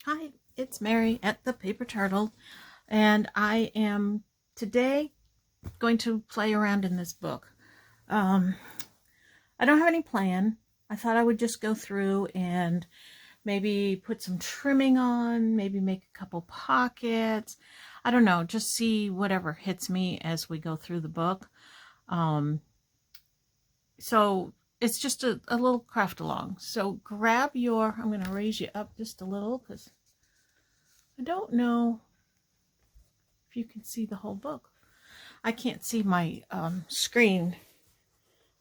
Hi, it's Mary at the Paper Turtle, and I am today going to play around in this book. I don't have any plan. I thought I would just go through and maybe put some trimming on, maybe make a couple pockets. I don't know, just see whatever hits me as we go through the book. So it's just a little craft along. So grab your, I'm going to raise you up just a little because I don't know if you can see the whole book. I can't see my screen.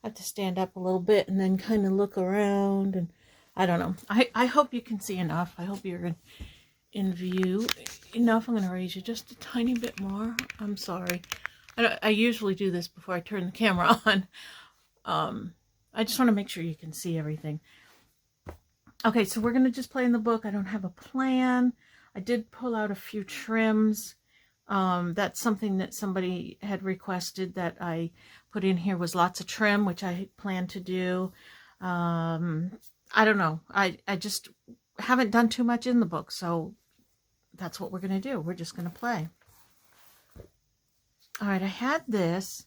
I have to stand up a little bit and then kind of look around, and I don't know. I hope you can see enough. I hope you're in view enough. I'm going to raise you just a tiny bit more. I'm sorry. I usually do this before I turn the camera on. I just want to make sure you can see everything. Okay, so we're going to just play in the book. I don't have a plan. I did pull out a few trims. That's something that somebody had requested that I put in here, was lots of trim, which I plan to do. I don't know. I just haven't done too much in the book, so that's what we're going to do. We're just going to play. All right, I had this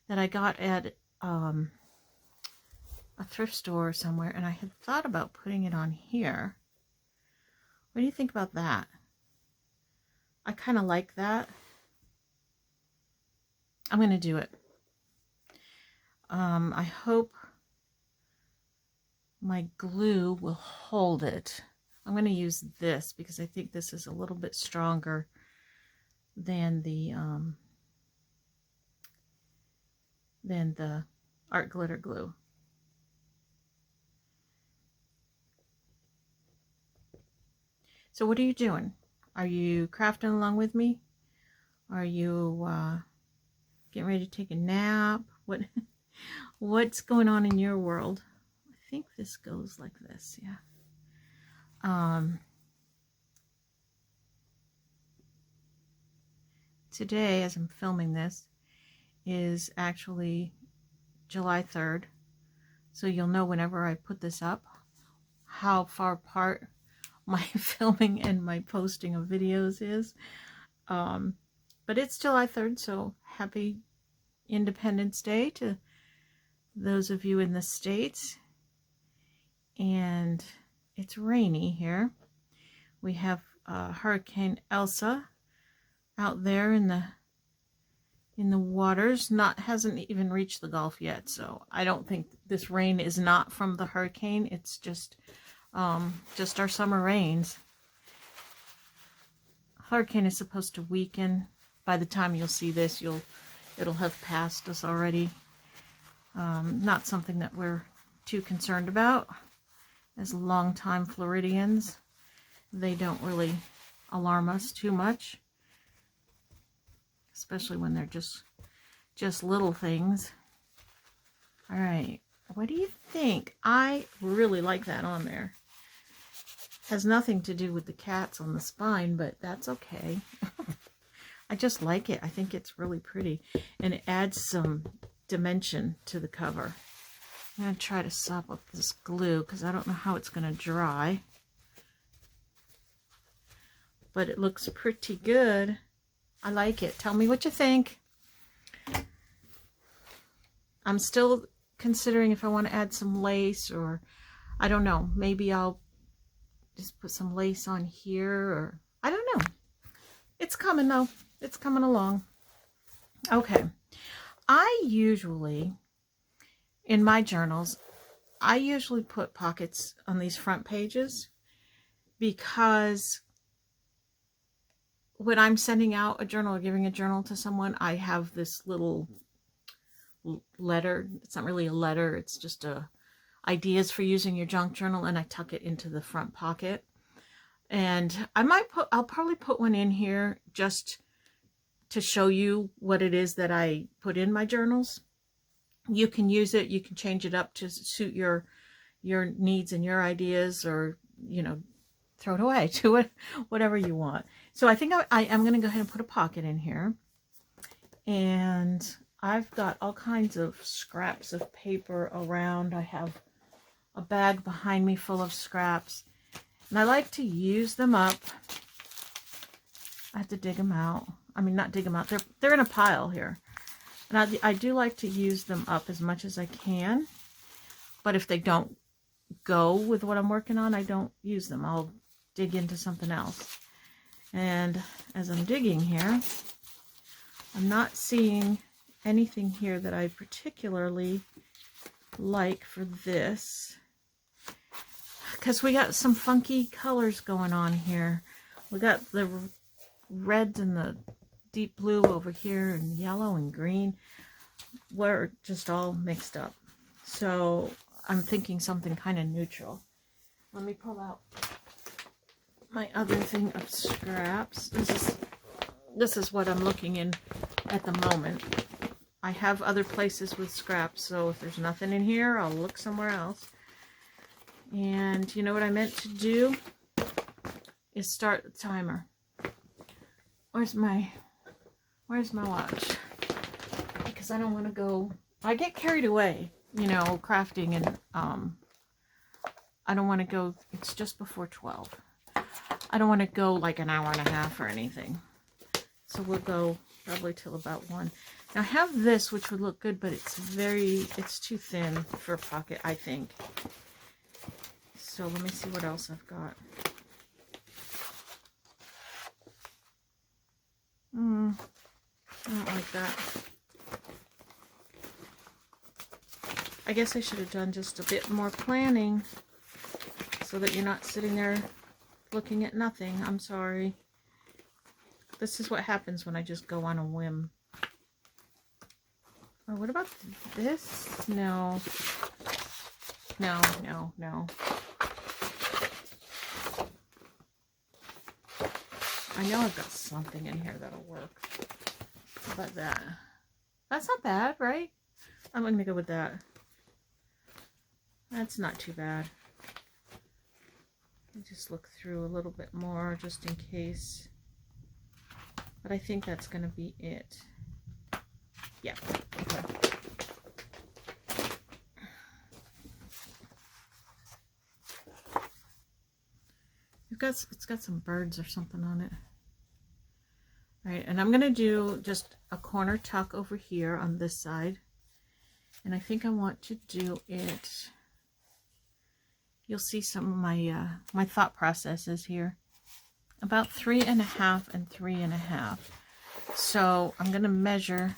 that I got at a thrift store somewhere, and I had thought about putting it on here. What do you think about that? I kind of like that. I'm going to do it. I hope my glue will hold it. I'm going to use this because I think this is a little bit stronger than the art glitter glue. So what are you doing? Are you crafting along with me? Are you getting ready to take a nap? What's going on in your world? I think this goes like this, yeah. Today, as I'm filming this, is actually July 3rd. So you'll know whenever I put this up how far apart my filming and my posting of videos is. But it's July 3rd, so happy Independence Day to those of you in the States. And it's rainy here. We have Hurricane Elsa out there in the waters. Hasn't even reached the Gulf yet, so I don't think this rain is not from the hurricane. It's just our summer rains. Hurricane is supposed to weaken. By the time you'll see this, it'll have passed us already. Not something that we're too concerned about. As longtime Floridians, they don't really alarm us too much, especially when they're just little things. All right, what do you think? I really like that on there. Has nothing to do with the cats on the spine, but that's okay. I just like it. I think it's really pretty, and it adds some dimension to the cover. I'm going to try to sop up this glue because I don't know how it's going to dry, but it looks pretty good. I like it. Tell me what you think. I'm still considering if I want to add some lace, or I don't know, maybe I'll just put some lace on here, or I don't know. It's coming though. It's coming along. Okay. I usually, in my journals, I usually put pockets on these front pages because when I'm sending out a journal or giving a journal to someone, I have this little letter. It's not really a letter. It's just ideas for using your junk journal, and I tuck it into the front pocket. And I'll probably put one in here just to show you what it is that I put in my journals. You can use it. You can change it up to suit your needs and your ideas, or, you know, throw it away, do it, whatever you want. So I think I am going to go ahead and put a pocket in here. And I've got all kinds of scraps of paper around. I have a bag behind me full of scraps. And I like to use them up. I have to dig them out. I mean, not dig them out. They're in a pile here. And I do like to use them up as much as I can. But if they don't go with what I'm working on, I don't use them. I'll dig into something else. And as I'm digging here, I'm not seeing anything here that I particularly like for this. Because we got some funky colors going on here. We got the red and the deep blue over here, and yellow and green. We're just all mixed up. So I'm thinking something kind of neutral. Let me pull out my other thing of scraps. This is what I'm looking in at the moment. I have other places with scraps, so if there's nothing in here, I'll look somewhere else. And you know what I meant to do is start the timer. Where's my watch? Because I don't want to go, I get carried away, you know, crafting, and I don't want to go, it's just before 12. I don't want to go like an hour and a half or anything. So we'll go probably till about 1. Now I have this, which would look good, but it's too thin for a pocket, I think. So let me see what else I've got. I don't like that. I guess I should have done just a bit more planning so that you're not sitting there looking at nothing. I'm sorry. This is what happens when I just go on a whim. Oh, what about this? No. No, no, no. I know I've got something in here that'll work. How about that? That's not bad, right? I'm going to go with that. That's not too bad. Let me just look through a little bit more just in case. But I think that's going to be it. Yeah. Okay. It's got some birds or something on it. All right, and I'm going to do just a corner tuck over here on this side. And I think I want to do it, you'll see some of my my thought processes here. About 3.5 and 3.5. So I'm going to measure.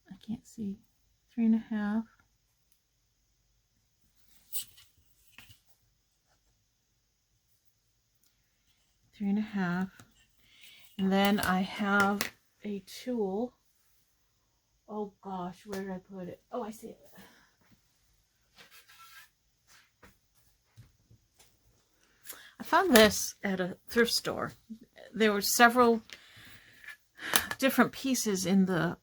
I can't see. 3.5. Three and a half. And then I have a tool. Oh gosh, where did I put it? Oh, I see it. I found this at a thrift store. There were several different pieces in the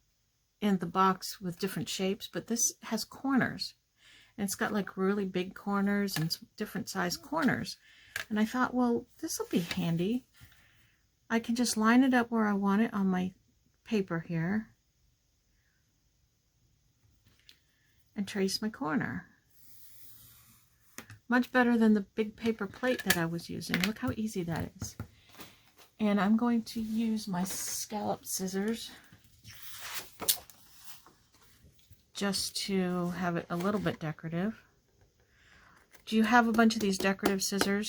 box with different shapes, but this has corners. And it's got like really big corners and different size corners. And I thought, well, this will be handy. I can just line it up where I want it on my paper here and trace my corner. Much better than the big paper plate that I was using. Look how easy that is. And I'm going to use my scallop scissors just to have it a little bit decorative. Do you have a bunch of these decorative scissors?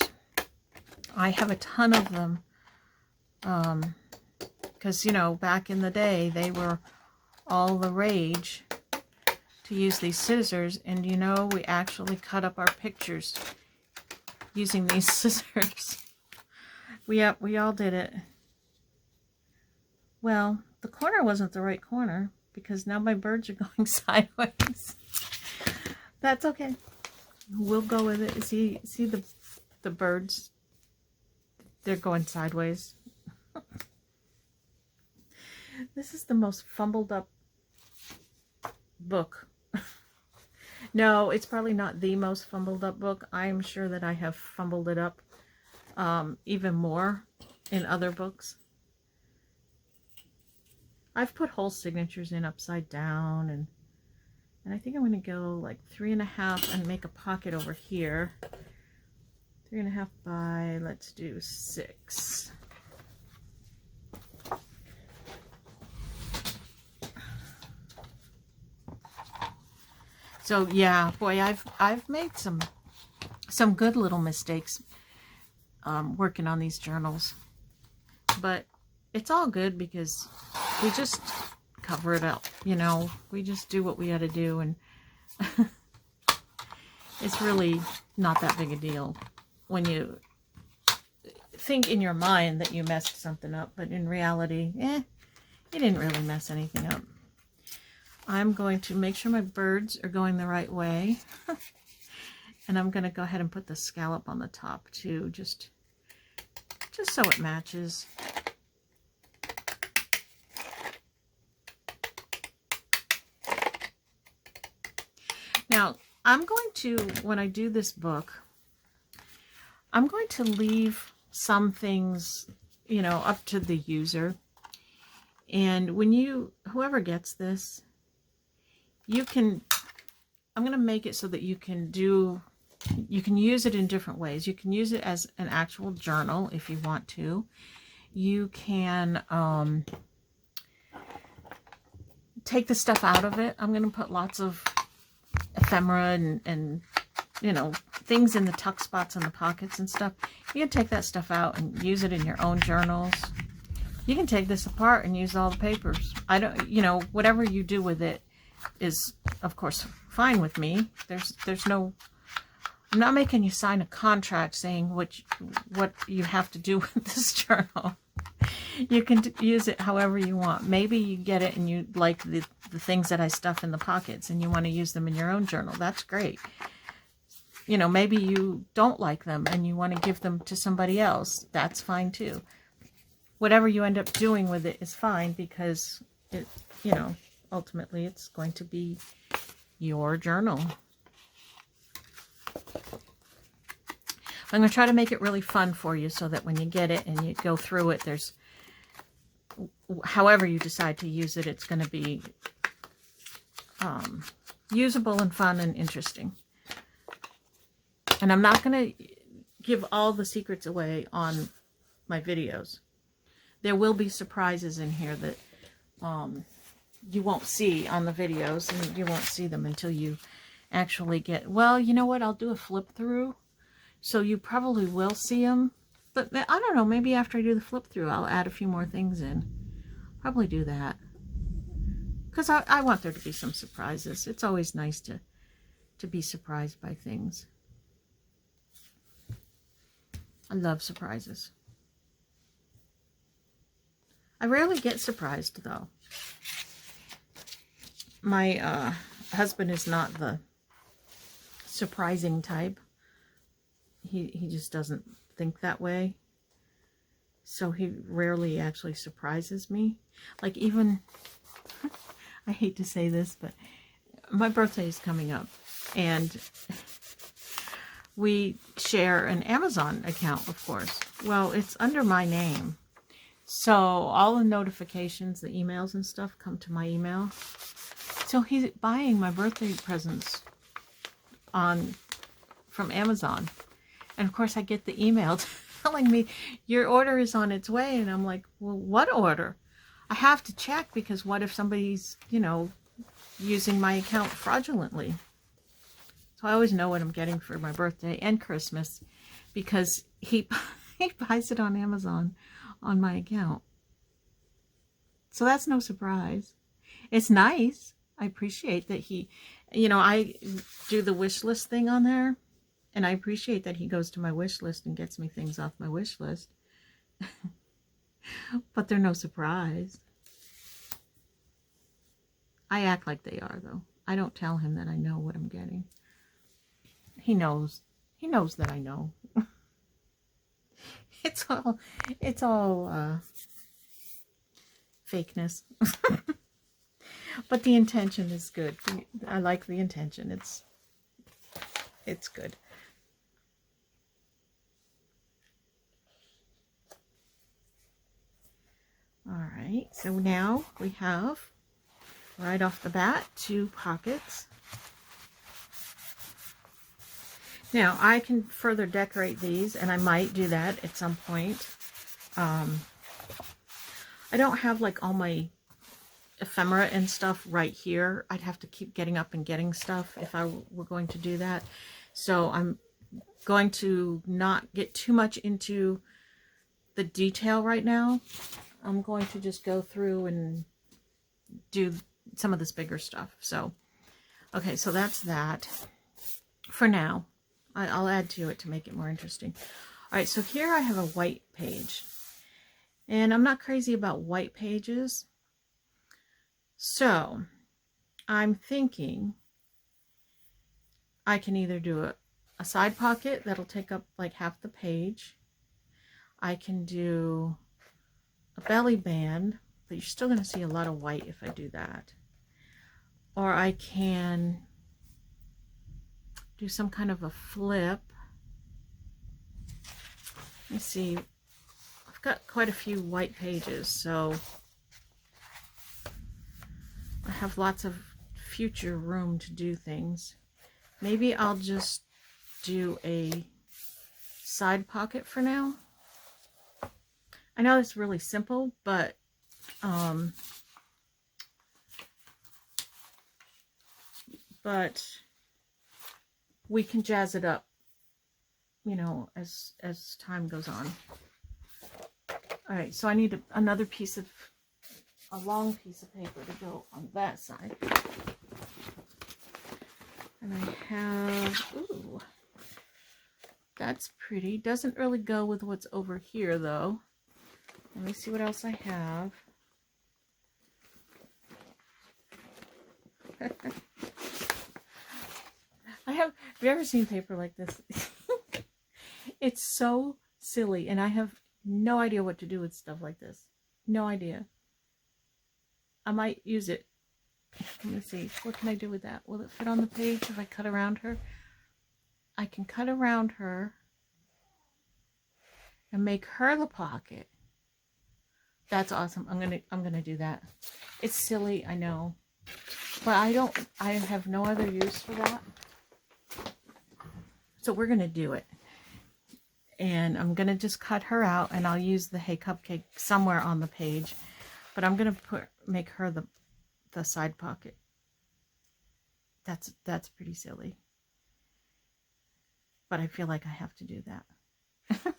I have a ton of them. Because, you know, back in the day, they were all the rage to use these scissors. And, you know, we actually cut up our pictures using these scissors. We all did it. Well, the corner wasn't the right corner because now my birds are going sideways. That's okay. We'll go with it. See the birds? They're going sideways. This is the most fumbled up book. No, it's probably not the most fumbled up book. I'm sure that I have fumbled it up even more in other books. I've put whole signatures in upside down And I think I'm going to go like 3.5 and make a pocket over here. 3.5 by, let's do 6. So yeah, boy, I've made some good little mistakes working on these journals, but it's all good because we just cover it up, you know. We just do what we got to do, and it's really not that big a deal when you think in your mind that you messed something up, but in reality, you didn't really mess anything up. I'm going to make sure my birds are going the right way. And I'm going to go ahead and put the scallop on the top too, just so it matches. Now, I'm going to, when I do this book, I'm going to leave some things, you know, up to the user. And when whoever gets this, you can, I'm going to make it so that you can use it in different ways. You can use it as an actual journal if you want to. You can take the stuff out of it. I'm going to put lots of ephemera and you know, things in the tuck spots and the pockets and stuff. You can take that stuff out and use it in your own journals. You can take this apart and use all the papers. You know, whatever you do with it is, of course, fine with me. There's no, I'm not making you sign a contract saying what you have to do with this journal. You can use it however you want. Maybe you get it and you like the things that I stuff in the pockets and you want to use them in your own journal. That's great. You know, maybe you don't like them and you want to give them to somebody else. That's fine too. Whatever you end up doing with it is fine, because it, you know, ultimately it's going to be your journal. I'm going to try to make it really fun for you so that when you get it and you go through it, there's, however you decide to use it, it's going to be usable and fun and interesting. And I'm not going to give all the secrets away on my videos. There will be surprises in here that you won't see on the videos, and you won't see them until you actually get, well, you know what, I'll do a flip through, so you probably will see them, but I don't know, maybe after I do the flip through, I'll add a few more things in. Probably do that, because I want there to be some surprises. It's always nice to be surprised by things. I love surprises. I rarely get surprised, though. My husband is not the surprising type. He just doesn't think that way. So he rarely actually surprises me. Like, even, I hate to say this, but my birthday is coming up. And we share an Amazon account, of course. Well, it's under my name. So all the notifications, the emails and stuff come to my email. So he's buying my birthday presents from Amazon. And of course I get the email telling me your order is on its way. And I'm like, well, what order? I have to check, because what if somebody's, you know, using my account fraudulently? So I always know what I'm getting for my birthday and Christmas, because he buys it on Amazon on my account. So that's no surprise. It's nice. I appreciate that he, you know, I do the wish list thing on there, and I appreciate that he goes to my wish list and gets me things off my wish list. But they're no surprise. I act like they are, though. I don't tell him that I know what I'm getting. He knows. He knows that I know. It's all fakeness. But the intention is good. I like the intention. It's good. All right. So now we have, right off the bat, 2 pockets. Now, I can further decorate these, and I might do that at some point. I don't have like all my ephemera and stuff right here. I'd have to keep getting up and getting stuff if I were going to do that. So I'm going to not get too much into the detail right now. I'm going to just go through and do some of this bigger stuff. So, okay, so that's that for now. I'll add to it to make it more interesting. All right, so here I have a white page. And I'm not crazy about white pages. So I'm thinking I can either do a side pocket that'll take up like half the page. I can do a belly band, but you're still going to see a lot of white if I do that. Or I can do some kind of a flip. Let me see. I've got quite a few white pages, so I have lots of future room to do things. Maybe I'll just do a side pocket for now. I know it's really simple, but we can jazz it up, you know, as time goes on. All right, so I need another piece of, a long piece of paper to go on that side. And I have, ooh, that's pretty. Doesn't really go with what's over here though. Let me see what else I have. Have you ever seen paper like this? It's so silly, and I have no idea what to do with stuff like this. No idea. I might use it. Let me see. What can I do with that? Will it fit on the page if I cut around her? I can cut around her and make her the pocket. That's awesome. I'm gonna do that. It's silly, I know, but I have no other use for that. So we're gonna do it. And I'm gonna just cut her out, and I'll use the Hey Cupcake somewhere on the page, but I'm gonna make her the side pocket. That's pretty silly, but I feel like I have to do that.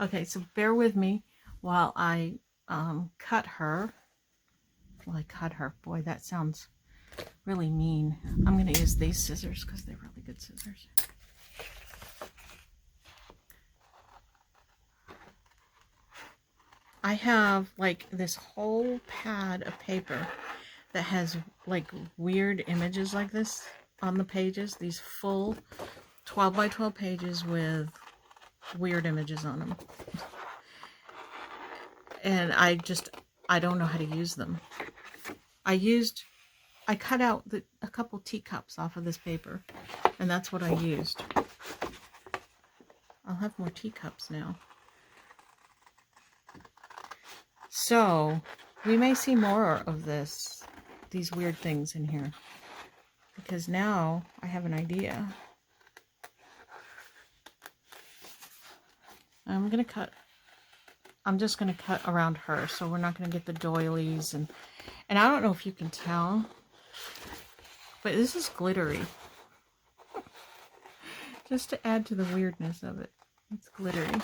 Okay, so bear with me while I cut her. Well, I cut her. Boy, that sounds really mean. I'm gonna use these scissors because they're really good scissors. I have like this whole pad of paper that has like weird images like this on the pages. These full 12 by 12 pages with weird images on them. And I don't know how to use them. I cut out a couple teacups off of this paper, and that's what I used. I'll have more teacups now. So, we may see more of these weird things in here, because now I have an idea. I'm just going to cut around her, so we're not going to get the doilies, and I don't know if you can tell, but this is glittery. Just to add to the weirdness of it. It's glittery.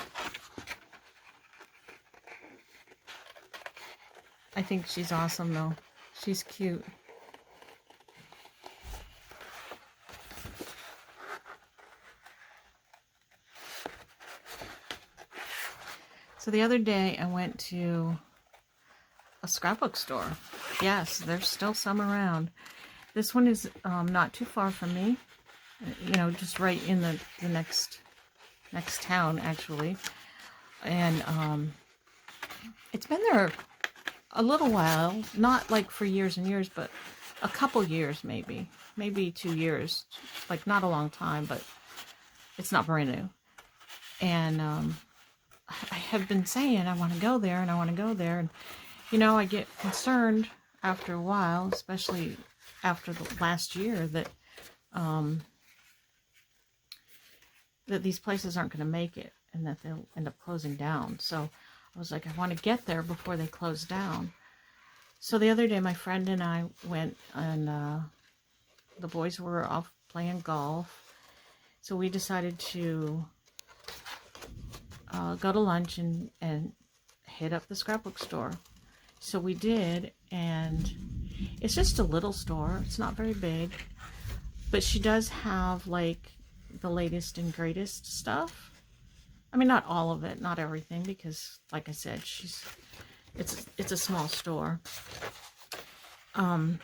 I think she's awesome though. She's cute. So the other day I went to a scrapbook store. Yes, there's still some around. This one is not too far from me. You know, just right in the next town actually. And it's been there a little while, not like for years and years, but a couple years maybe 2 years, like not a long time, but it's not brand new. And I have been saying I want to go there and I want to go there, and you know, I get concerned after a while, especially after the last year, that that these places aren't going to make it and that they'll end up closing down. So I was like, I want to get there before they close down. So the other day, my friend and I went, and the boys were off playing golf. So we decided to go to lunch and hit up the scrapbook store. So we did, and it's just a little store. It's not very big, but she does have like the latest and greatest stuff. I mean, not all of it, not everything, because like I said, it's a small store. But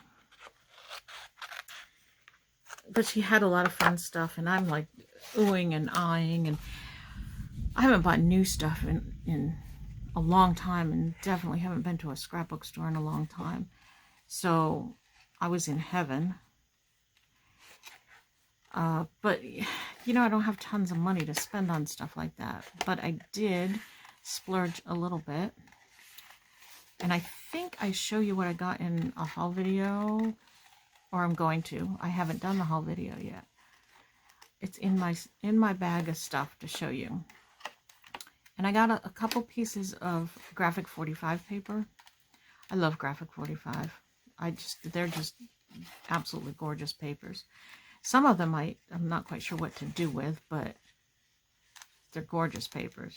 she had a lot of fun stuff, and I'm like oohing and eyeing, and I haven't bought new stuff in a long time, and definitely haven't been to a scrapbook store in a long time. So I was in heaven. But, you know, I don't have tons of money to spend on stuff like that. But I did splurge a little bit. And I think I show you what I got in a haul video. Or I'm going to. I haven't done the haul video yet. It's in my bag of stuff to show you. And I got a couple pieces of graphic 45 paper. I love graphic 45. They're just absolutely gorgeous papers. Some of them I'm not quite sure what to do with, but they're gorgeous papers.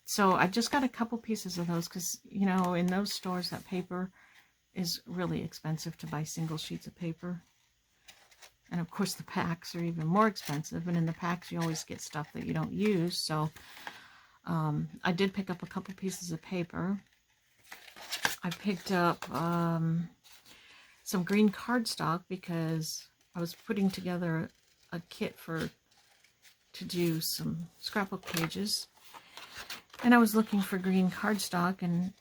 So I just got a couple pieces of those because, you know, in those stores that paper is really expensive to buy single sheets of paper. And of course the packs are even more expensive, and in the packs you always get stuff that you don't use. So I did pick up a couple pieces of paper. I picked up some green cardstock because I was putting together a kit to do some scrapbook pages, and I was looking for green cardstock, and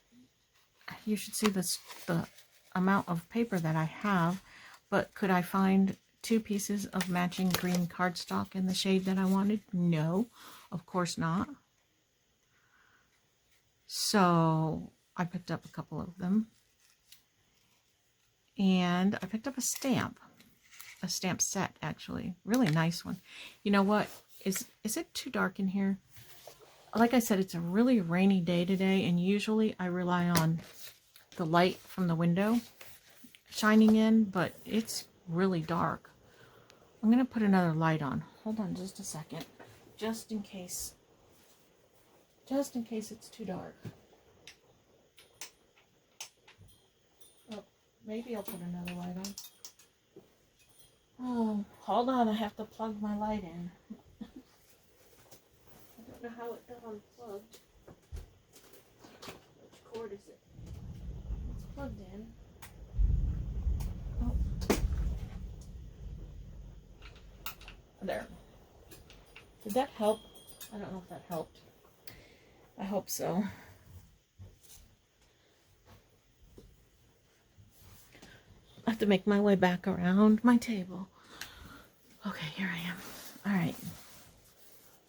you should see the amount of paper that I have. But could I find 2 pieces of matching green cardstock in the shade that I wanted? No, of course not. So I picked up a couple of them. And I picked up a stamp set, actually. Really nice one. You know what? Is it too dark in here? Like I said, it's a really rainy day today, and usually I rely on the light from the window shining in, but it's really dark. I'm going to put another light on. Hold on just a second. Just in case it's too dark. Oh, maybe I'll put another light on. Oh, hold on. I have to plug my light in. I don't know how it got unplugged. Which cord is it? It's plugged in. Oh. There. Did that help? I don't know if that helped. I hope so. I have to make my way back around my table. Okay, here I am. All right.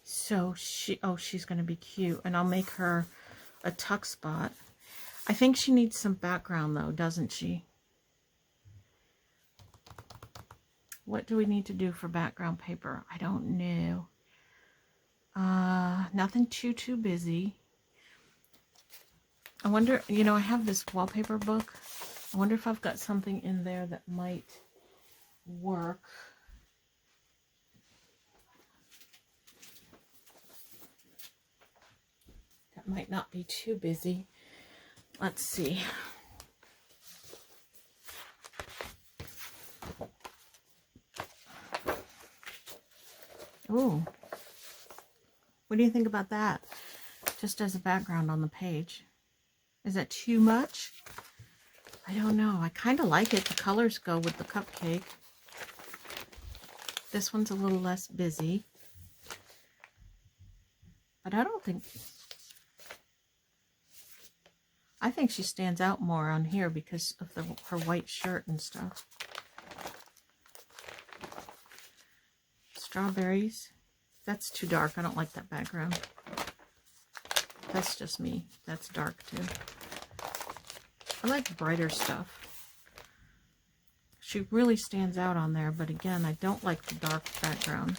So she's going to be cute, and I'll make her a tuck spot. I think she needs some background though, doesn't she? What do we need to do for background paper? I don't know. Nothing too busy. I wonder, you know, I have this wallpaper book. I wonder if I've got something in there that might work. That might not be too busy. Let's see. Ooh. What do you think about that? Just as a background on the page. Is that too much? I don't know. I kind of like it. The colors go with the cupcake. This one's a little less busy. But I don't think... I think she stands out more on here because of her white shirt and stuff. Strawberries. That's too dark. I don't like that background. That's just me. That's dark too. I like brighter stuff. she really stands out on there, but again, I don't like the dark background.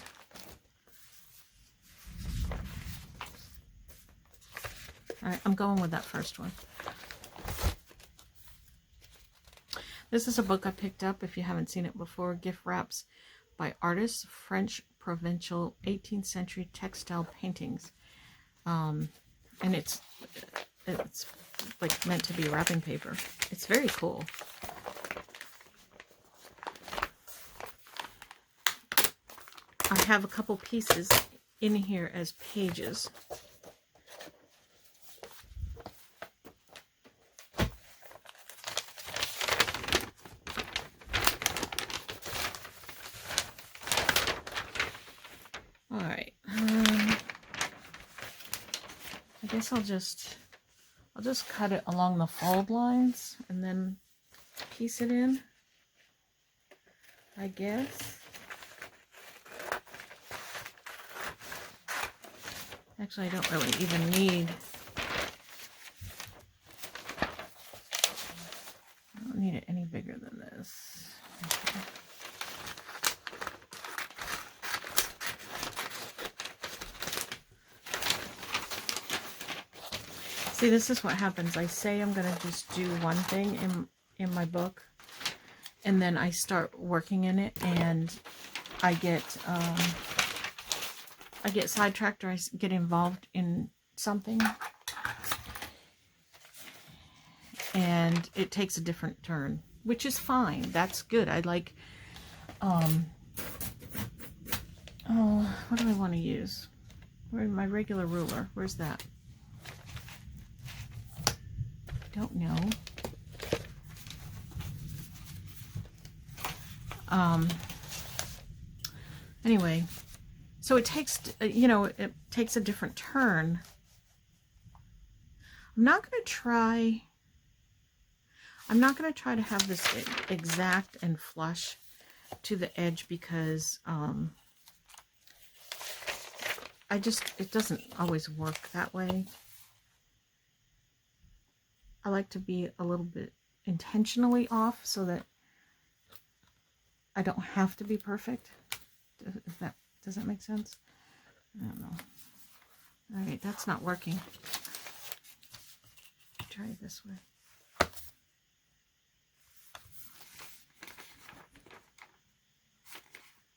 All right, I'm going with that first one. This is a book I picked up, if you haven't seen it before, Gift Wraps by Artists, French Provincial 18th Century Textile Paintings. And it's like meant to be wrapping paper. It's very cool. I have a couple pieces in here as pages. All right. I guess I'll just cut it along the fold lines and then piece it in, I guess. Actually, I don't really even need, I don't need it any bigger than this. Okay. See, this is what happens. I say I'm going to just do one thing in my book, and then I start working in it, and I get sidetracked, or I get involved in something, and it takes a different turn, which is fine. That's good. I like, oh, what do I want to use? Where's my regular ruler? Where's that? Don't know. Anyway, so it takes, it takes a different turn. I'm not going to try to have this exact and flush to the edge, because it doesn't always work that way. I like to be a little bit intentionally off so that I don't have to be perfect. Does that make sense? I don't know. All right, that's not working. Try it this way.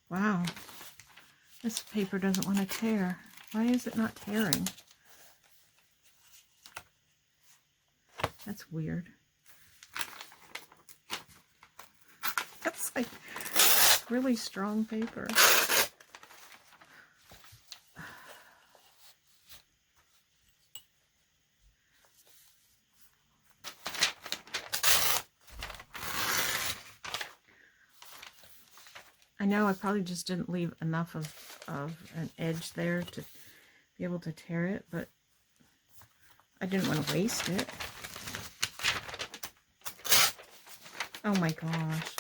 Wow, this paper doesn't want to tear. Why is it not tearing? That's weird. That's like really strong paper. I know I probably just didn't leave enough of an edge there to be able to tear it, but I didn't want to waste it. Oh my gosh.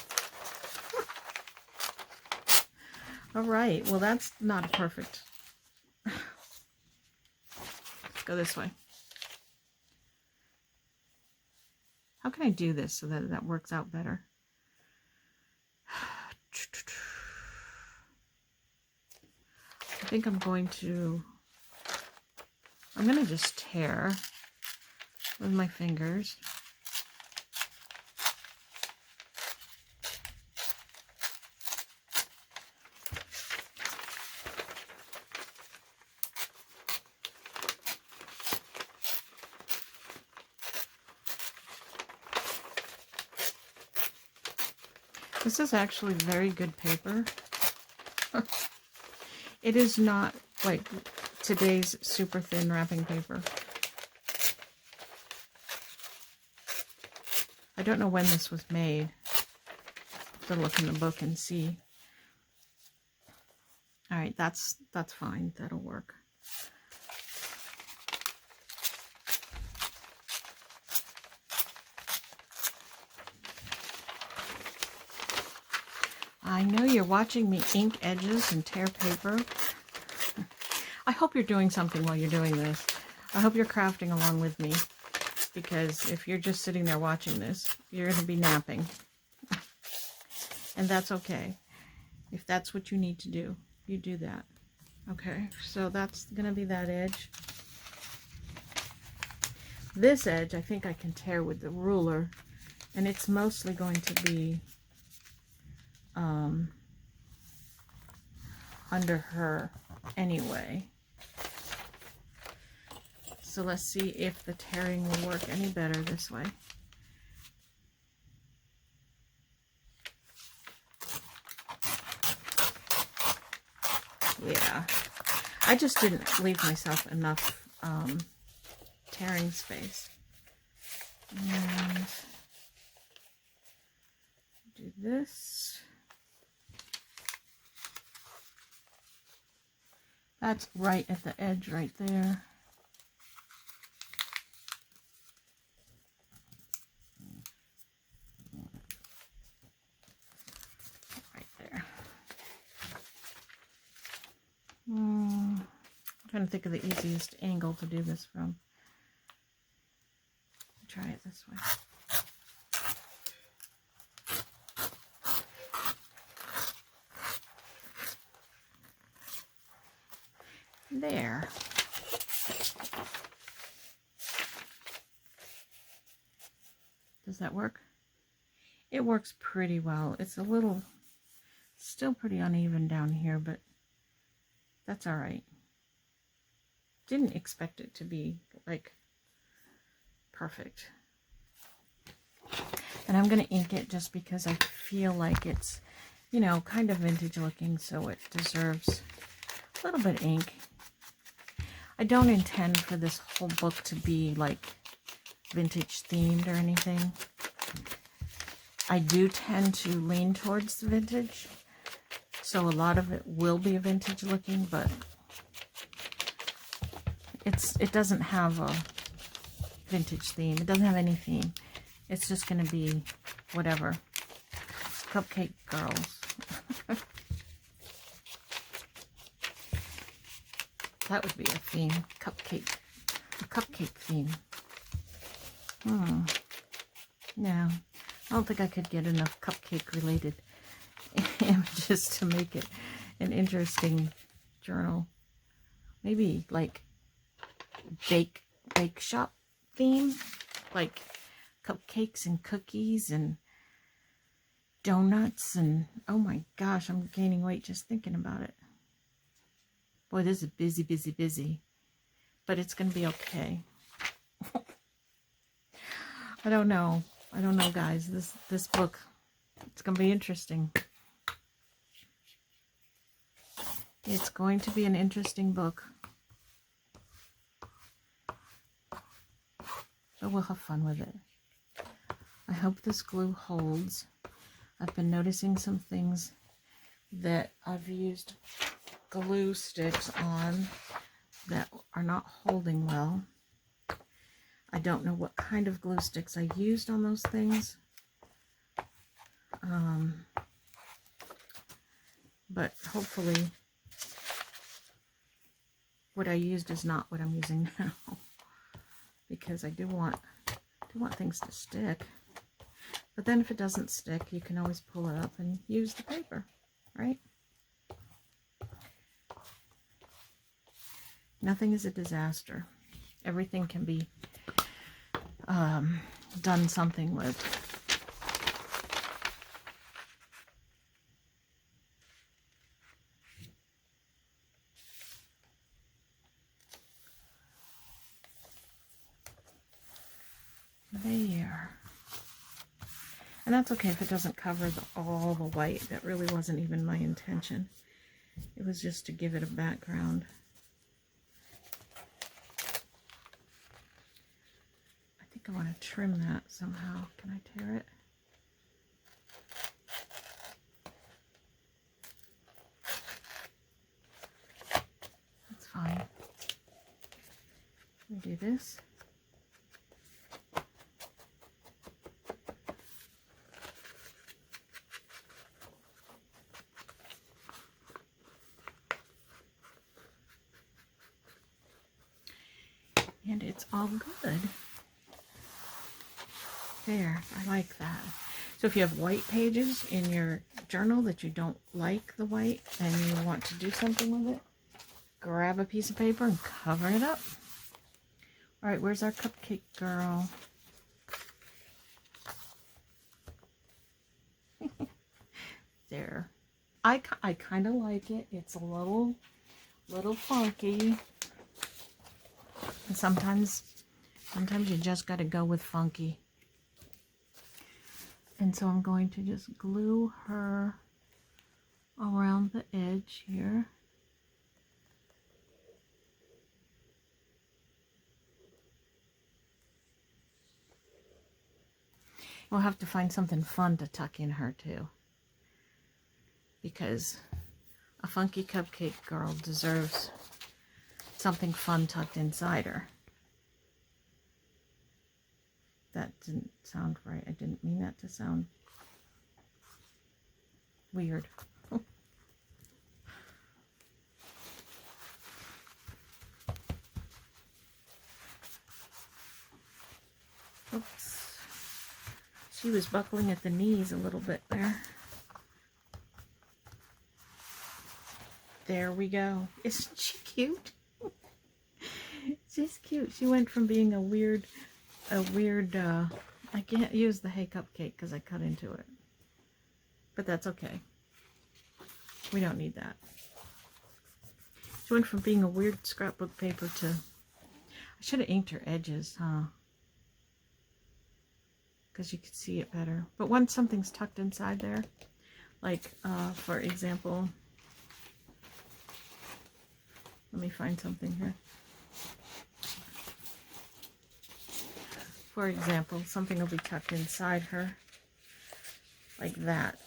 All right, well, that's not a perfect. Let's go this way. How can I do this so that that works out better? I think I'm going to just tear with my fingers. This is actually very good paper. It is not like today's super thin wrapping paper. I don't know when this was made. To look in the book and see. All right, that's fine. That'll work. I know you're watching me ink edges and tear paper. I hope you're doing something while you're doing this. I hope you're crafting along with me, because if you're just sitting there watching this, you're going to be napping. And that's okay. If that's what you need to do, you do that. Okay, so that's going to be that edge. This edge, I think I can tear with the ruler, and it's mostly going to be under her anyway. So let's see if the tearing will work any better this way. Yeah, I just didn't leave myself enough tearing space. And do this. That's right at the edge right there. Right there. I'm trying to think of the easiest angle to do this from. Try it this way. There. Does that work? It works pretty well. It's a little, still pretty uneven down here, but that's all right. Didn't expect it to be like perfect. And I'm going to ink it just because I feel like it's, you know, kind of vintage looking, so it deserves a little bit of ink. I don't intend for this whole book to be like vintage themed or anything. I do tend to lean towards the vintage, so a lot of it will be vintage looking, but it doesn't have a vintage theme. It doesn't have any theme. It's just going to be whatever. Cupcake girls. That would be a theme. Cupcake. A cupcake theme. No. I don't think I could get enough cupcake related images to make it an interesting journal. Maybe like bake shop theme, like cupcakes and cookies and donuts, and oh my gosh, I'm gaining weight just thinking about it. Boy, this is busy, busy, busy, but it's gonna be okay. I don't know, guys. This book, it's gonna be interesting. It's going to be an interesting book. But we'll have fun with it. I hope this glue holds. I've been noticing some things that I've used glue sticks on that are not holding well. I don't know what kind of glue sticks I used on those things. But hopefully what I used is not what I'm using now. Because I do want things to stick. But then if it doesn't stick, you can always pull it up and use the paper, right? Nothing is a disaster. Everything can be done something with. There. And that's okay if it doesn't cover all the white. That really wasn't even my intention. It was just to give it a background. I think I want to trim that somehow. Can I tear it? That's fine. We do this. And it's all good. There, I like that. So if you have white pages in your journal that you don't like the white and you want to do something with it, grab a piece of paper and cover it up. All right, where's our cupcake girl? There. I kind of like it. It's a little funky. And sometimes you just got to go with funky. And so I'm going to just glue her around the edge here. We'll have to find something fun to tuck in her too, because a funky cupcake girl deserves something fun tucked inside her. That didn't sound right. I didn't mean that to sound weird. Oops. She was buckling at the knees a little bit there. There we go. Isn't she cute? She's cute. She went from being a weird, I can't use the hey cupcake because I cut into it. But that's okay. We don't need that. She went from being a weird scrapbook paper to, I should have inked her edges, huh? Because you could see it better. But once something's tucked inside there, like, for example, let me find something here. For example, something will be tucked inside her, like that.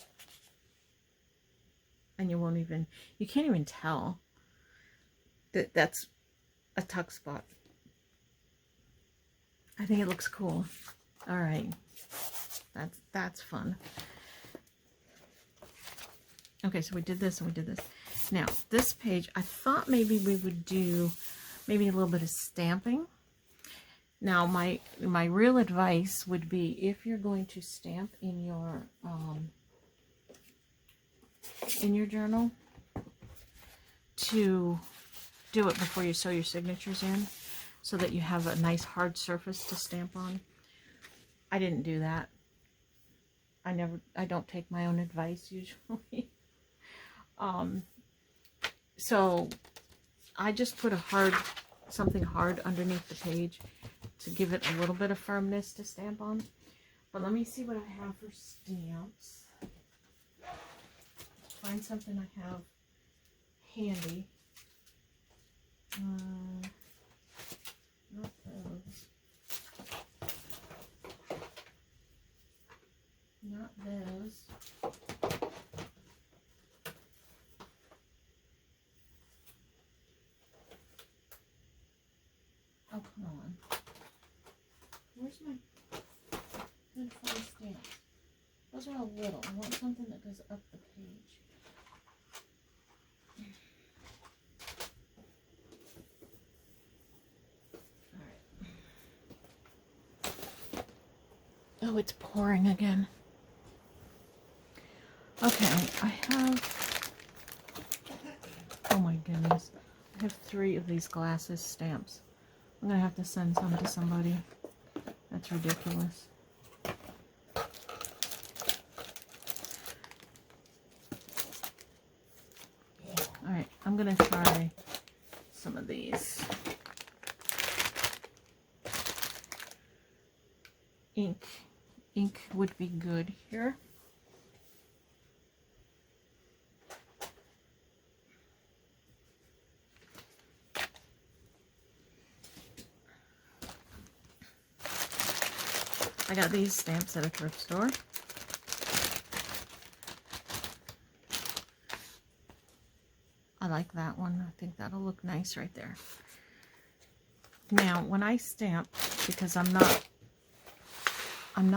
And you won't even, you can't even tell that that's a tuck spot. I think it looks cool. All right. That's fun. Okay, so we did this and we did this. Now, this page, I thought maybe we would do maybe a little bit of stamping. Now, my real advice would be, if you're going to stamp in your journal, to do it before you sew your signatures in, so that you have a nice hard surface to stamp on. I didn't do that. I don't take my own advice usually. So I just put something hard underneath the page to give it a little bit of firmness to stamp on. But let me see what I have for stamps. Find something I have handy. Not those. Not those. Oh, come on. Where's my good fun stamps? Those are a little. I want something that goes up the page. Alright. Oh, it's pouring again. Okay, I have, oh my goodness, I have 3 of these glasses stamps. I'm going to have to send some to somebody. That's ridiculous. Alright, I'm going to try some of these. Ink would be good here. I got these stamps at a thrift store. I like that one. I think that'll look nice right there. Now, when I stamp, because I'm not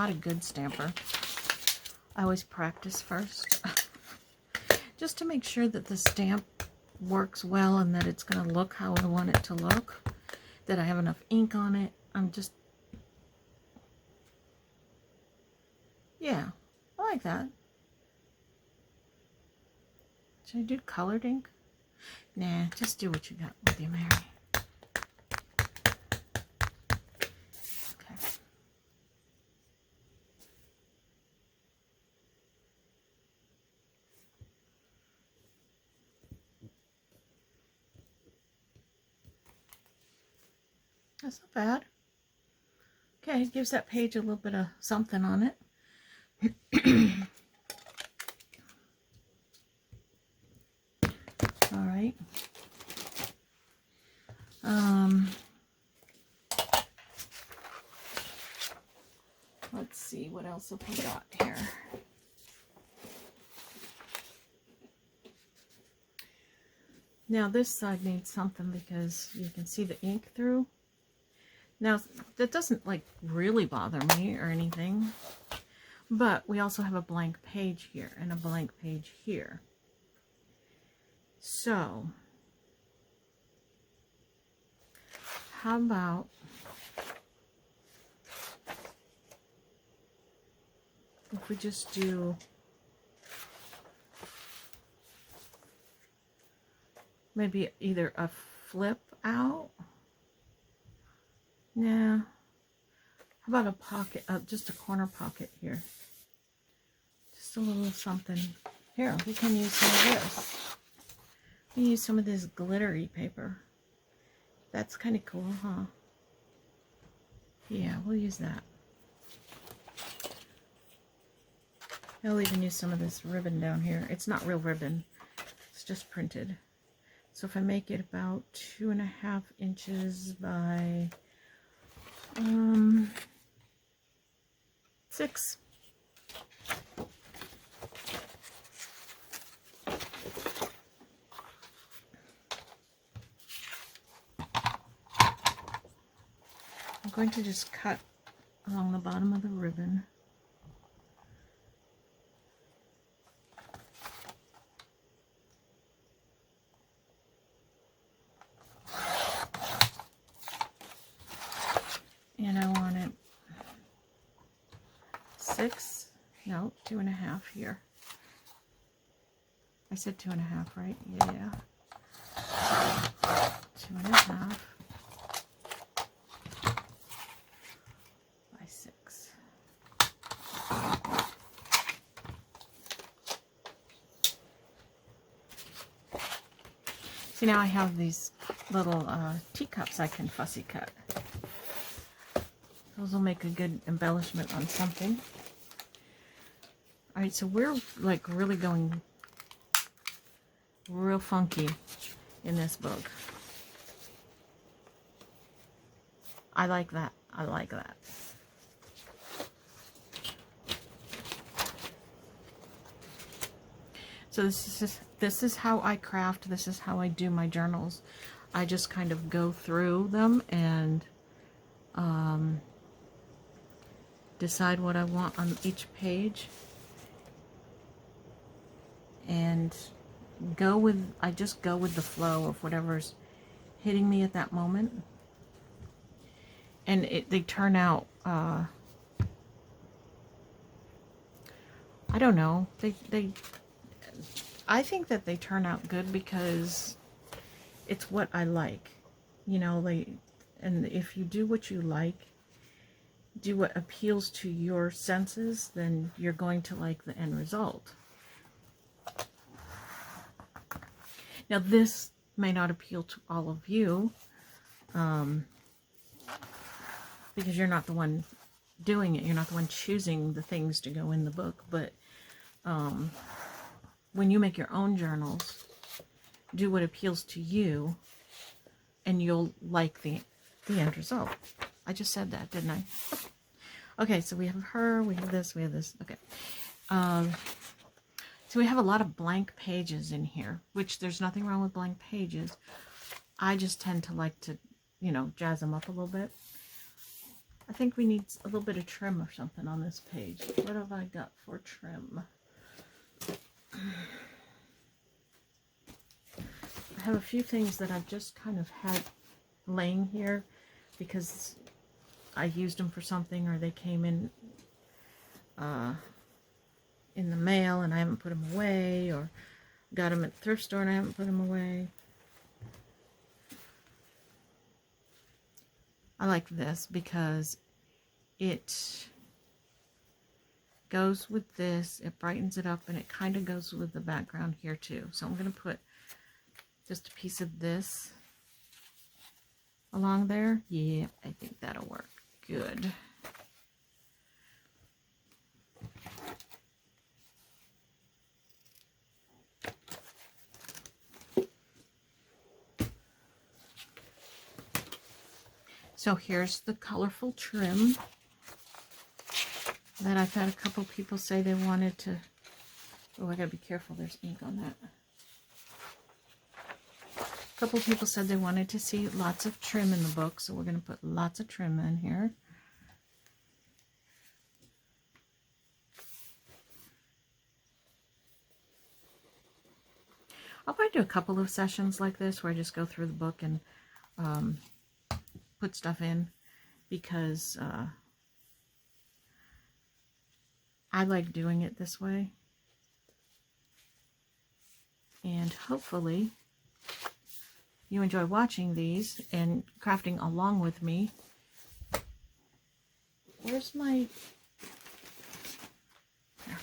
a good stamper, I always practice first. Just to make sure that the stamp works well and that it's going to look how I want it to look. That I have enough ink on it. Yeah, I like that. Should I do colored ink? Nah, just do what you got with you, Mary. Okay. That's not bad. Okay, it gives that page a little bit of something on it. All right. Let's see, what else have we got here? Now this side needs something because you can see the ink through. Now that doesn't like really bother me or anything, but we also have a blank page here and a blank page here. So how about if we just do maybe either a flip out? Nah. How about a pocket, just a corner pocket here? Just a little something. Here, we can use some of this. We use some of this glittery paper. That's kind of cool, huh? Yeah, we'll use that. I'll even use some of this ribbon down here. It's not real ribbon. It's just printed. So if I make it about 2.5 inches by 6. I'm going to just cut along the bottom of the ribbon. And I want it 6, no, 2.5 here. I said 2.5, right? Yeah. 2.5 by 6. See, now I have these little teacups I can fussy cut. Those will make a good embellishment on something. Alright, so we're like really going real funky in this book. I like that. I like that. So this is how I craft. This is how I do my journals. I just kind of go through them and decide what I want on each page, and I just go with the flow of whatever's hitting me at that moment, and they turn out I don't know, I think that they turn out good because it's what I like, you know, and if you do what you like, do what appeals to your senses, then you're going to like the end result. Now this may not appeal to all of you because you're not the one doing it. You're not the one choosing the things to go in the book. But when you make your own journals, do what appeals to you and you'll like the end result. I just said that, didn't I? Okay, so we have her, we have this, we have this. Okay. So we have a lot of blank pages in here, which there's nothing wrong with blank pages. I just tend to like to, you know, jazz them up a little bit. I think we need a little bit of trim or something on this page. What have I got for trim? I have a few things that I've just kind of had laying here because I used them for something, or they came in the mail and I haven't put them away, or Got them at the thrift store and I haven't put them away. I like this because it goes with this, it brightens it up, and it kind of goes with the background here too. So I'm going to put just a piece of this along there. Yeah, I think that'll work good. So here's the colorful trim that I've had a couple people say they wanted to. Oh, I gotta be careful, there's ink on that. A couple people said they wanted to see lots of trim in the book, so we're gonna put lots of trim in here. I'll probably do a couple of sessions like this where I just go through the book and put stuff in, because I like doing it this way. And hopefully you enjoy watching these and crafting along with me. Where's my... There.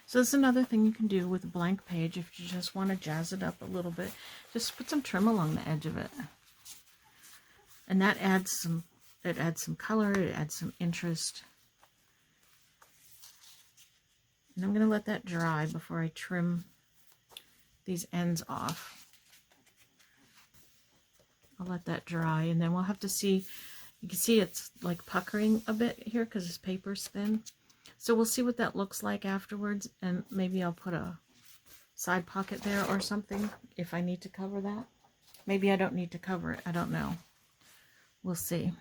So this is another thing you can do with a blank page if you just want to jazz it up a little bit. Just put some trim along the edge of it. And that adds some, it adds some color, it adds some interest. And I'm going to let that dry before I trim these ends off. I'll let that dry, and then we'll have to see. You can see it's like puckering a bit here because this paper's thin. So we'll see what that looks like afterwards, and maybe I'll put a side pocket there or something if I need to cover that. Maybe I don't need to cover it. I don't know. We'll see.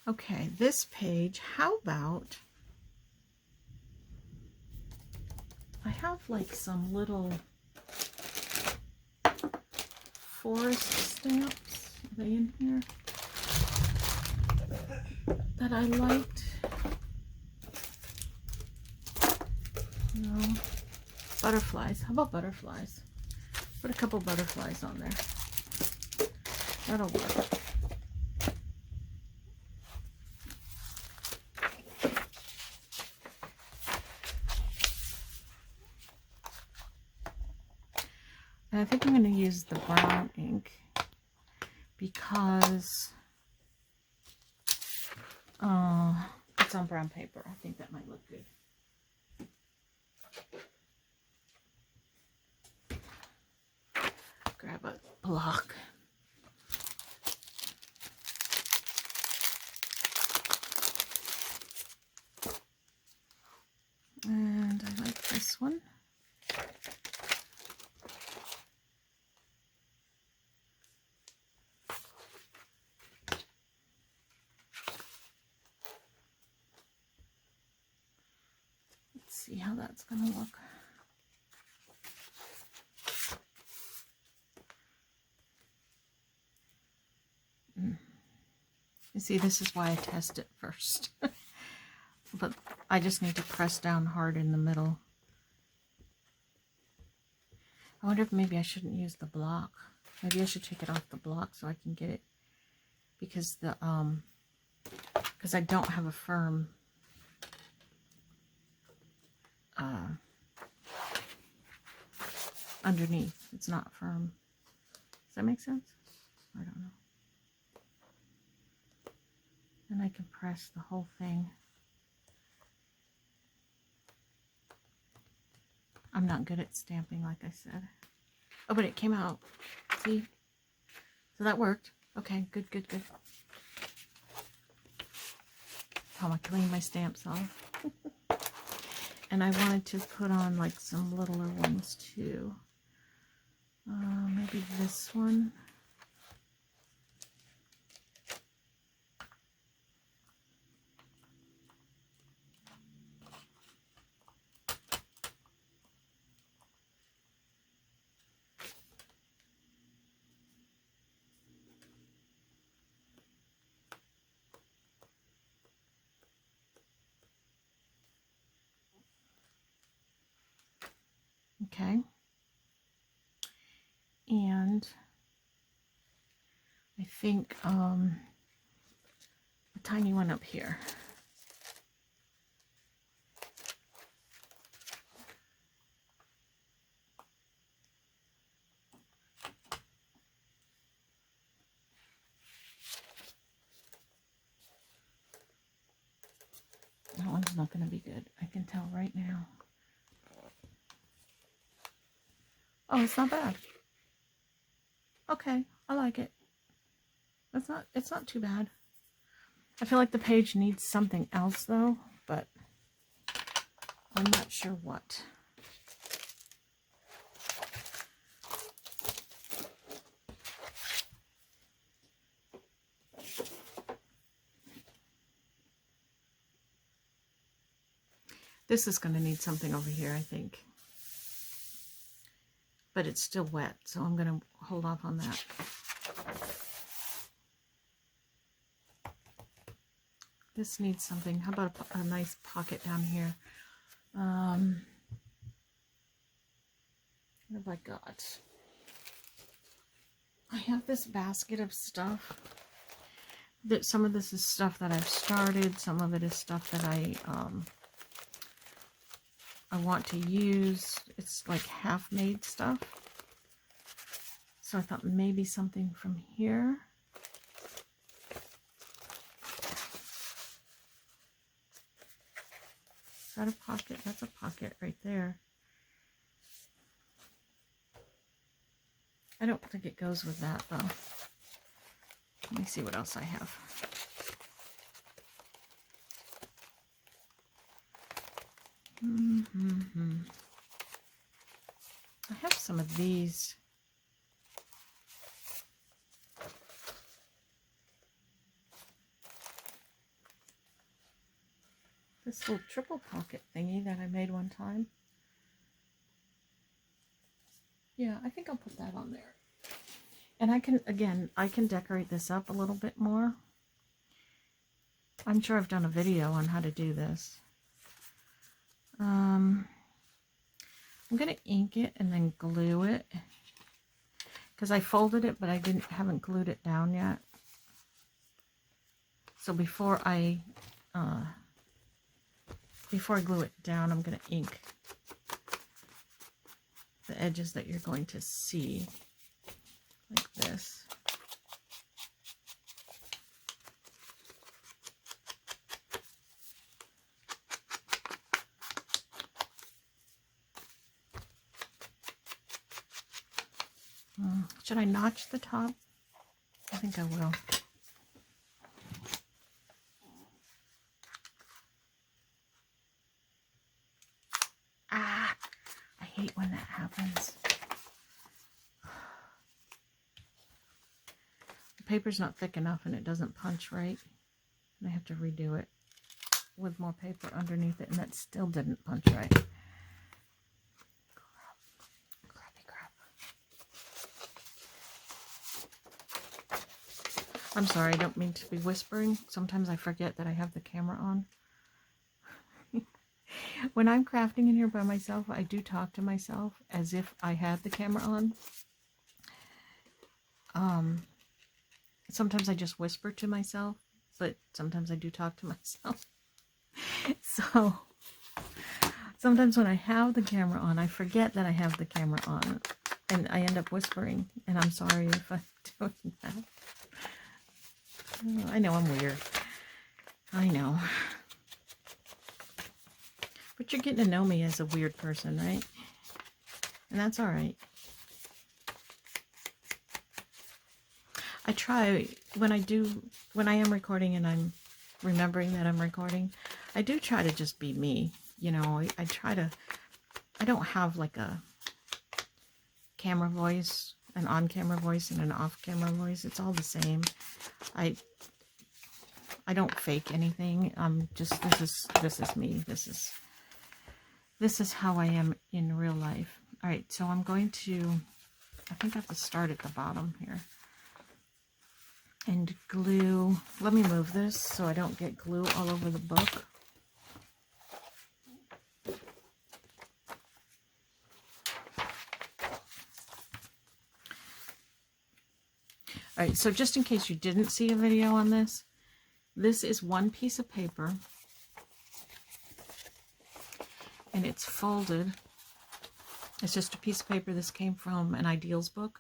Okay, this page, how about... I have like some little forest stamps. Are they in here? That I liked. No. Butterflies. How about butterflies? Put a couple butterflies on there. That'll work. And I think I'm going to use the brown ink because it's on brown paper. I think that might look good. Grab a block. And I like this one. See how that's going to look. You see, this is why I test it first. But I just need to press down hard in the middle. I wonder if maybe I shouldn't use the block. Maybe I should take it off the block so I can get it, because the because I don't have a firm underneath. It's not firm. Does that make sense? I don't know. Then I can press the whole thing. I'm not good at stamping, like I said. Oh, but it came out. See? So that worked. Okay, good, good, good. Oh, I cleaned my stamps off. And I wanted to put on like some littler ones too. Maybe this one. Okay. And I think a tiny one up here. That one's not going to be good. I can tell right now. Oh, it's not bad. Okay, I like it. It's not too bad. I feel like the page needs something else though, but I'm not sure what. This is going to need something over here, I think. But it's still wet, so I'm going to hold off on that. This needs something. How about a nice pocket down here? What have I got? I have this basket of stuff. Some of this is stuff that I've started. Some of it is stuff that I want to use. It's like half-made stuff. So I thought maybe something from here. Is that a pocket? That's a pocket right there. I don't think it goes with that though. Let me see what else I have. I have some of these. This little triple pocket thingy that I made one time. Yeah, I think I'll put that on there. And I can decorate this up a little bit more. I'm sure I've done a video on how to do this. I'm going to ink it and then glue it. Because I folded it, but I haven't glued it down yet. So before I glue it down, I'm going to ink the edges that you're going to see, like this. Should I notch the top? I think I will. Ah, I hate when that happens. The paper's not thick enough and it doesn't punch right. And I have to redo it with more paper underneath it, and that still didn't punch right. Crappy crap. I'm sorry, I don't mean to be whispering. Sometimes I forget that I have the camera on. When I'm crafting in here by myself, I do talk to myself as if I had the camera on. Sometimes I just whisper to myself, but sometimes I do talk to myself. So sometimes when I have the camera on, I forget that I have the camera on, and I end up whispering, and I'm sorry if I'm doing that. I know I'm weird. I know. But you're getting to know me as a weird person, right? And that's all right. I try, when I am recording and I'm remembering that I'm recording, I do try to just be me. You know, I try to, I don't have like a camera voice, an on-camera voice and an off-camera voice. It's all the same. I don't fake anything. I'm just, this is me. This is how I am in real life. All right, so I'm going to, I think I have to start at the bottom here. And glue, let me move this so I don't get glue all over the book. All right, so just in case you didn't see a video on this, this is one piece of paper, and it's folded. It's just a piece of paper. This came from an Ideals book.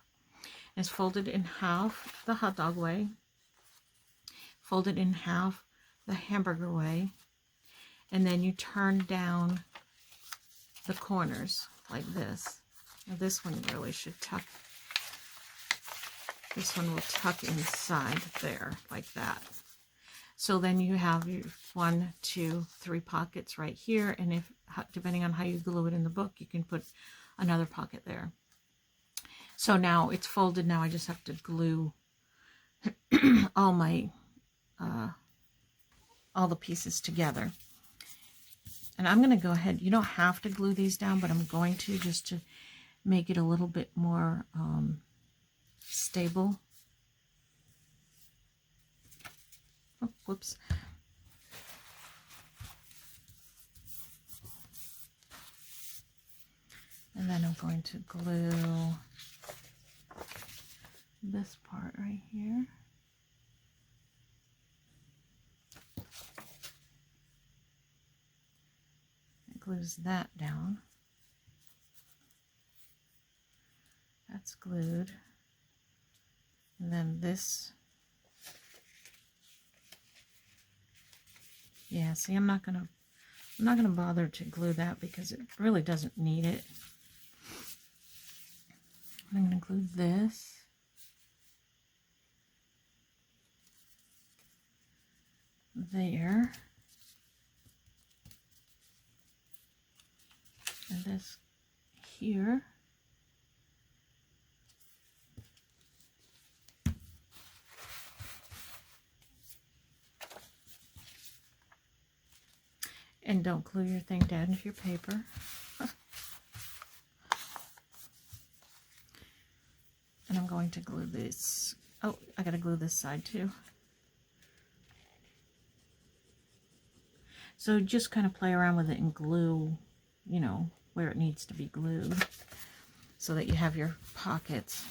It's folded in half the hot dog way, folded in half the hamburger way, and then you turn down the corners like this. Now this one really should tuck. This one will tuck inside there like that. So then you have your 1, 2, 3 pockets right here, and if depending on how you glue it in the book, you can put another pocket there. So now it's folded. Now I just have to glue all my all the pieces together. And I'm going to go ahead. You don't have to glue these down, but I'm going to, just to make it a little bit more stable. Oh, whoops. And then I'm going to glue this part right here. It glues that down. That's glued. And then this. Yeah, see, I'm not gonna bother to glue that because it really doesn't need it. I'm gonna glue this. There. And this here. And don't glue your thing down into your paper. And I'm going to glue this. Oh, I gotta glue this side too. So just kind of play around with it and glue, you know, where it needs to be glued so that you have your pockets.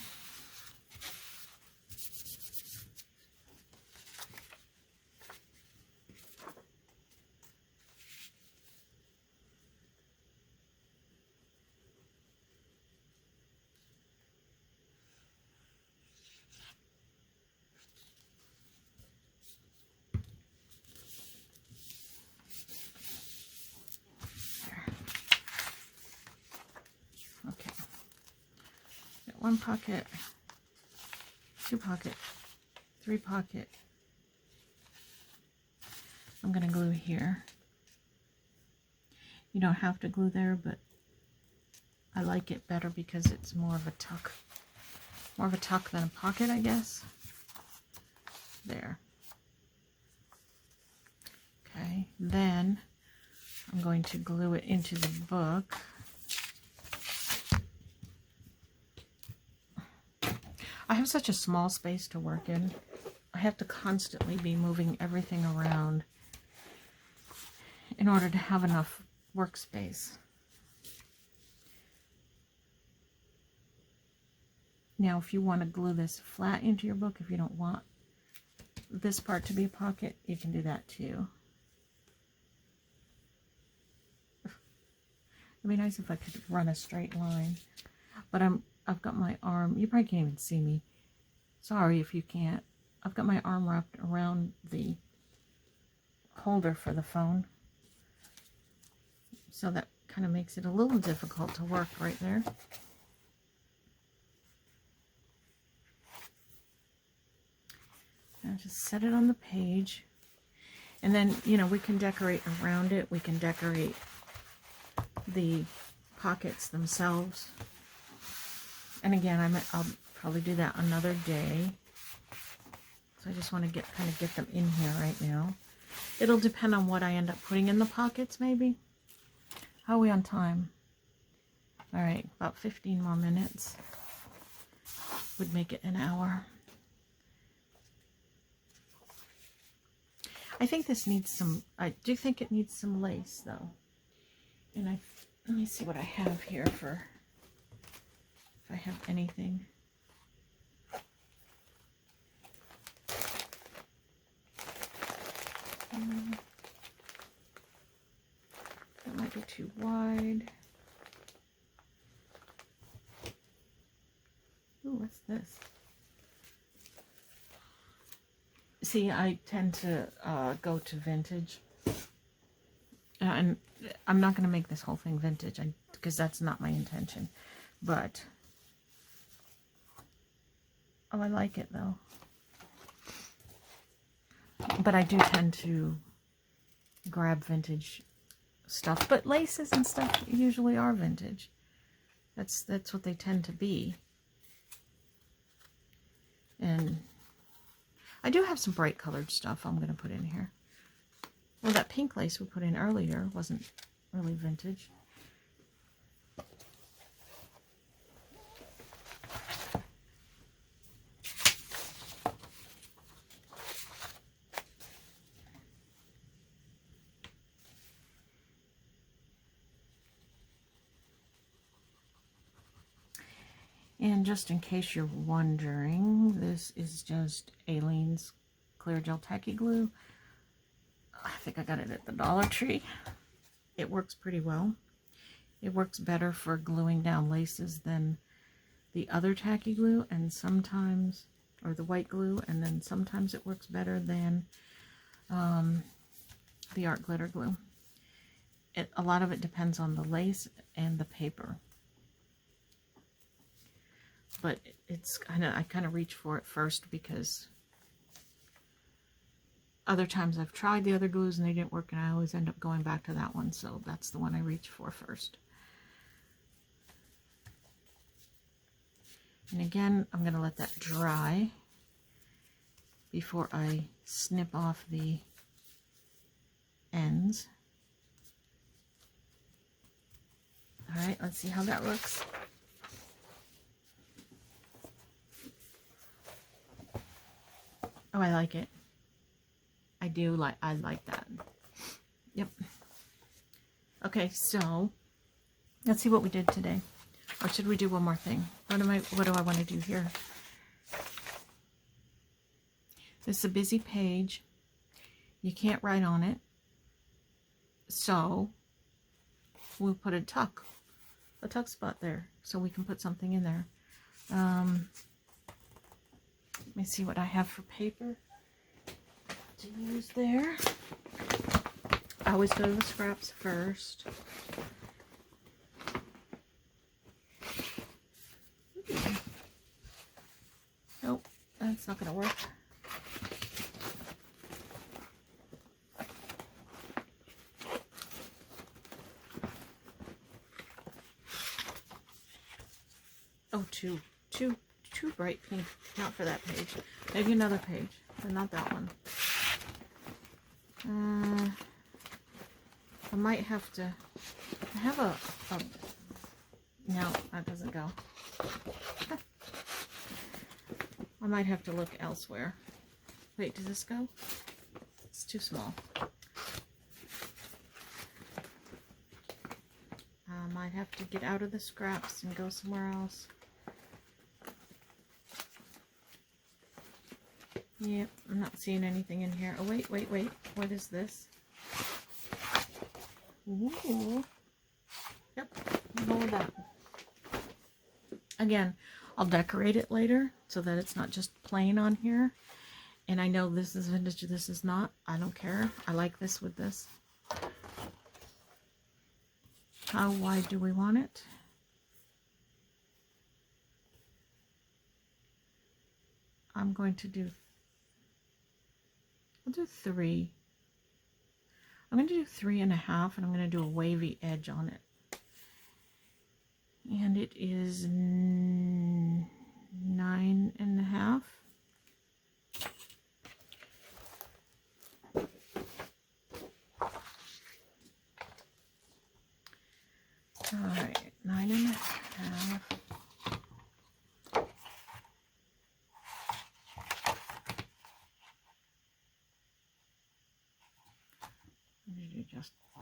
One pocket, 2 pocket, 3 pocket. I'm going to glue here. You don't have to glue there, but I like it better because it's more of a tuck. More of a tuck than a pocket, I guess. There. Okay, then I'm going to glue it into the book. I have such a small space to work in. I have to constantly be moving everything around in order to have enough workspace. Now, if you want to glue this flat into your book, if you don't want this part to be a pocket, you can do that too. It'd be nice if I could run a straight line, but I've got my arm, you probably can't even see me. Sorry if you can't. I've got my arm wrapped around the holder for the phone. So that kind of makes it a little difficult to work right there. Now just set it on the page. And then, you know, we can decorate around it. We can decorate the pockets themselves. And again, I'll probably do that another day. So I just want to kind of get them in here right now. It'll depend on what I end up putting in the pockets, maybe. How are we on time? All right, about 15 more minutes would make it an hour. I think this needs some, I do think it needs some lace though. And let me see what I have here for, if I have anything. That might be too wide. Ooh, what's this? See, I tend to go to vintage. And I'm not going to make this whole thing vintage because that's not my intention. But, oh, I like it though. But I do tend to grab vintage stuff. But laces and stuff usually are vintage. That's what they tend to be. And I do have some bright colored stuff I'm going to put in here. Well, that pink lace we put in earlier wasn't really vintage. And just in case you're wondering, this is just Aleene's Clear Gel Tacky Glue. I think I got it at the Dollar Tree. It works pretty well. It works better for gluing down laces than the other tacky glue, and sometimes, or the white glue, and then sometimes it works better than the art glitter glue. A lot of it depends on the lace and the paper. But it's I kind of reach for it first because other times I've tried the other glues and they didn't work, and I always end up going back to that one. So that's the one I reach for first. And again, I'm going to let that dry before I snip off the ends. All right, let's see how that looks. Oh, I like it. I like that. Yep. Okay, so let's see what we did today. Or should we do one more thing? What do I want to do here? This is a busy page. You can't write on it. So we'll put a tuck spot there so we can put something in there. Let me see what I have for paper to use there. I always go to the scraps first. Nope, that's not going to work. Oh, too bright pink. Not for that page. Maybe another page, but not that one. I might have to. I have a no, that doesn't go. I might have to look elsewhere. Wait, does this go? It's too small. I might have to get out of the scraps and go somewhere else. Yep, I'm not seeing anything in here. Oh, wait. What is this? Ooh. Yep, I'll go with that. Again, I'll decorate it later so that it's not just plain on here. And I know this is vintage, this is not. I don't care. I like this with this. How wide do we want it? I'm going to do, I'll do 3. I'm going to do 3.5, and I'm going to do a wavy edge on it. And it is 9.5. All right, 9.5.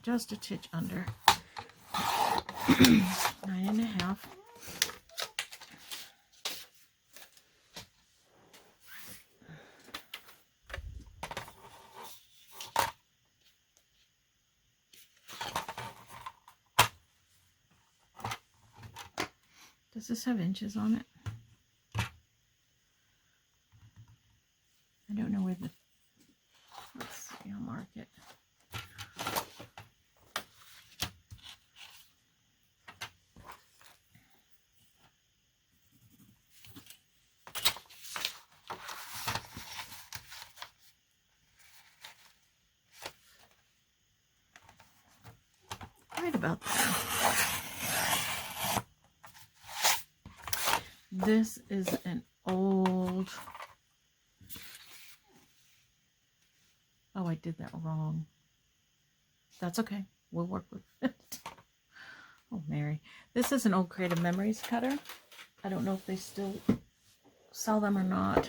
Just a titch under. 9.5. Does this have inches on it? I don't know where the, let's see, I'll mark it. Right about there. This is an old, oh, I did that wrong. That's okay. We'll work with it. Oh, Mary. This is an old Creative Memories cutter. I don't know if they still sell them or not.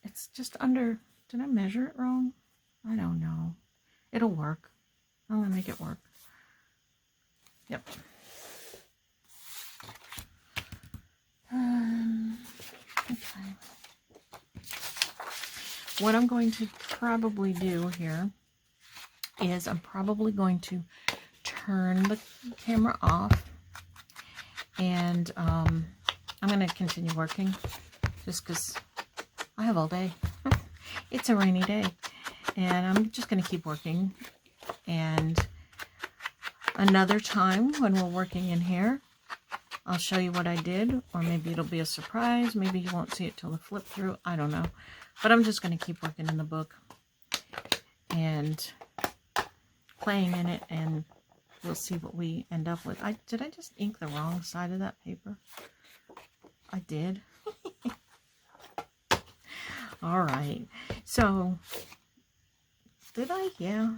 It's just under, did I measure it wrong? I don't know. It'll work. I'm going to make it work. Yep. Okay. What I'm going to probably do here is I'm probably going to turn the camera off, and I'm going to continue working just because I have all day. It's a rainy day, and I'm just going to keep working. And another time when we're working in here, I'll show you what I did, or maybe it'll be a surprise. Maybe you won't see it till the flip through. I don't know. But I'm just going to keep working in the book and playing in it, and we'll see what we end up with. Did I just ink the wrong side of that paper? I did. All right. So, did I? Yeah.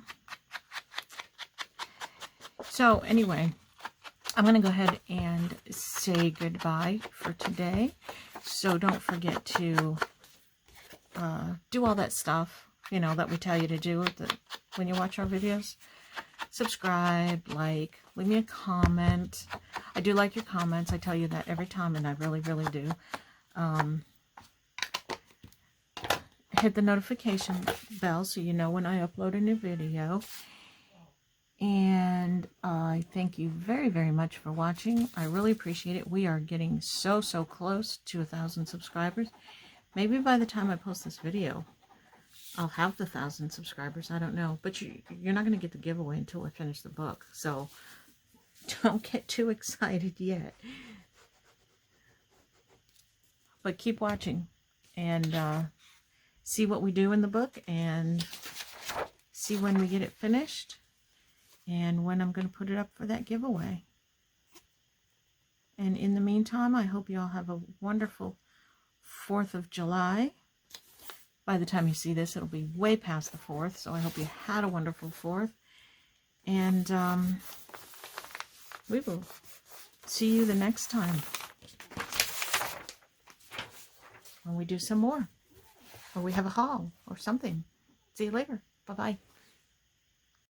So, anyway, I'm going to go ahead and say goodbye for today. So, don't forget to do all that stuff, you know, that we tell you to do when you watch our videos. Subscribe, like, leave me a comment. I do like your comments. I tell you that every time, and I really, really do. Hit the notification bell so you know when I upload a new video. And I thank you very, very much for watching. I really appreciate it. We are getting so, so close to 1,000 subscribers. Maybe by the time I post this video, I'll have the 1,000 subscribers. I don't know. But you're not going to get the giveaway until I finish the book. So don't get too excited yet. But keep watching and see what we do in the book, and see when we get it finished, and when I'm going to put it up for that giveaway. And in the meantime, I hope you all have a wonderful 4th of July. By the time you see this, it'll be way past the 4th, so I hope you had a wonderful 4th. And we will see you the next time when we do some more, or we have a haul or something. See you later. Bye-bye.